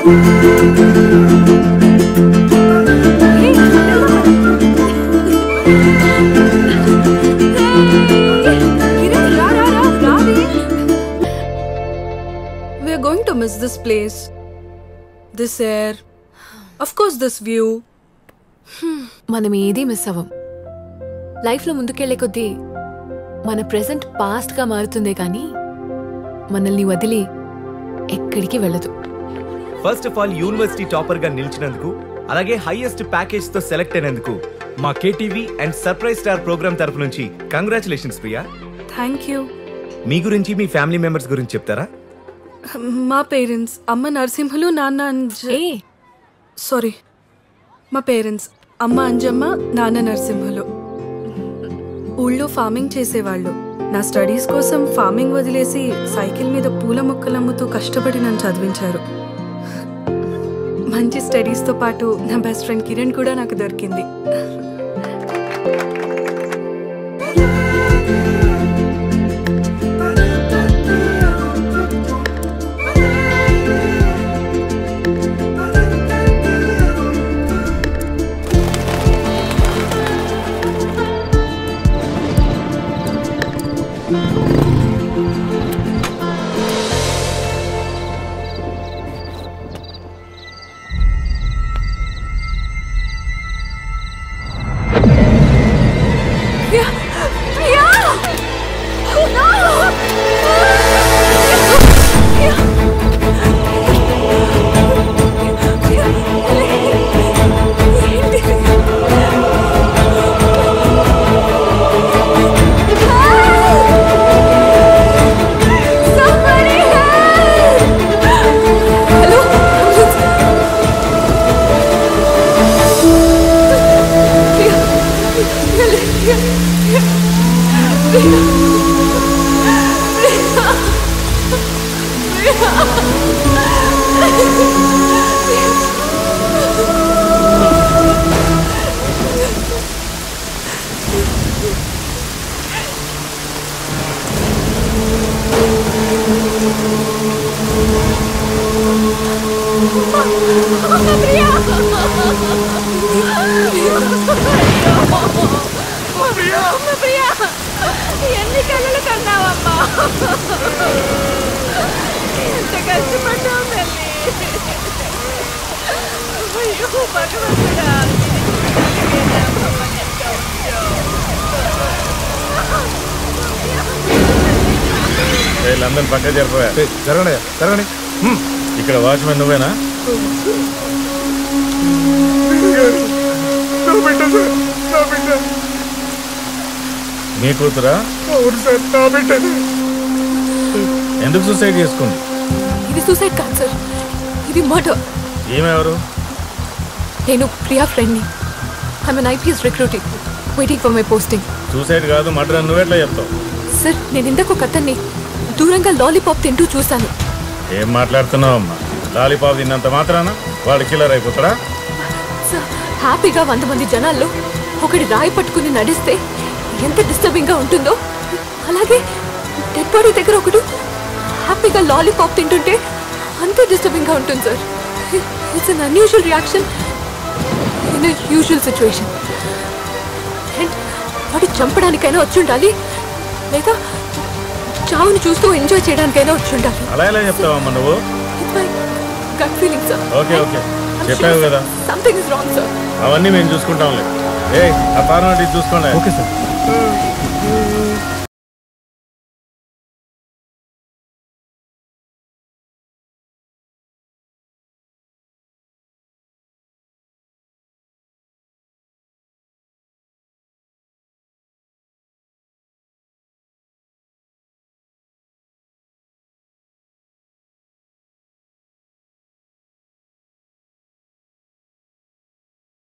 We are going to miss this place, this air, of course this view. మనం ఏది miss అవ్వం. లైఫ్లో ముందుకెళ్లే కొద్దీ మన ప్రెజెంట్ పాస్ట్గా మారుతుందే కానీ మనల్ని వదిలి ఎక్కడికి వెళ్ళదు. First of all university topper గా నిలిచినందుకు, అలాగే హైయెస్ట్ ప్యాకేజ్ తో సెలెక్ట్ అయినందుకు మా KTV and surprise star programme తరపు నుంచి కంగ్రాచులేషన్స్ ప్రియా. Thank you. మీ గురించి, మీ ఫ్యామిలీ మెంబర్స్ గురించి చెప్తారా? మా పేరెంట్స్ అమ్మ నరసింహులు, నాన్న సారీ మా పేరెంట్స్ అమ్మ అంజమ్మ, నాన్న నరసింహులు. ఊళ్ళో ఫార్మింగ్ చేసేవాళ్ళు. నా స్టడీస్ కోసం ఫార్మింగ్ వదిలేసి సైకిల్ మీద పూల మొక్కలు అమ్ముతూ కష్టపడి నన్ను చదివించారు. మంచి స్టడీస్తో పాటు నా బెస్ట్ ఫ్రెండ్ కిరణ్ కూడా నాకు దొరికింది. ఎన్ని కళలు కన్నావమ్మా, ఎంత కష్టపడ్డావు తల్లి. అయ్యో భగవంతుడా, లందన్ పక్క జరిపోయా. జరగండి జరగండి. ఇక్కడ వాచ్మెన్ నువ్వేనా? మీ కూతురా? ఎందుకు సూసైడ్ చేసుకుంది? ఇది సూసైడ్ కాదు సార్, ఇది మర్డర్. ఏమెవరు? నేను ప్రియా ఫ్రెండ్ని. I'm an IPS recruiting, waiting for my posting. Suicide కాదు మర్డర్ అని నువ్వెట్లా చెప్తావు? సార్ నేను ఇందాక ఒక అతన్ని దూరంగా లాలీపాప్ తింటూ చూశాను. ఏం మాట్లాడుతున్నావు అమ్మా? లాలీపాప్ తిన్నంత మాత్రాన వాడు కిల్లర్ అయిపోతాడా? సార్ హ్యాపీగా 100 మంది జనాల్లో ఒకటి రాయి పట్టుకుని నడిస్తే ఎంత డిస్టర్బింగ్గా ఉంటుందో, అలాగే డెడ్ బాడీ దగ్గర ఒకడు హ్యాపీగా లాలీపాప్ తింటుంటే అంతే డిస్టర్బింగ్గా ఉంటుంది sir. It's an unusual reaction in a usual situation. And వాడు చంపడానికైనా వచ్చి ఉండాలి, లేదా చావుని చూస్తూ ఎంజాయ్ చేయడానికైనా వచ్చి ఉండాలి. అలా ఎలా చెప్తావమ్మా నువ్వు? It's my gut feeling sir. Okay okay చెప్పావు కదా. Something is wrong sir. అవన్నీ మేము చూసుకుంటాంలే. ఏ ఆ ఫార్మాలిటీ చూసుకోండి. Okay sir.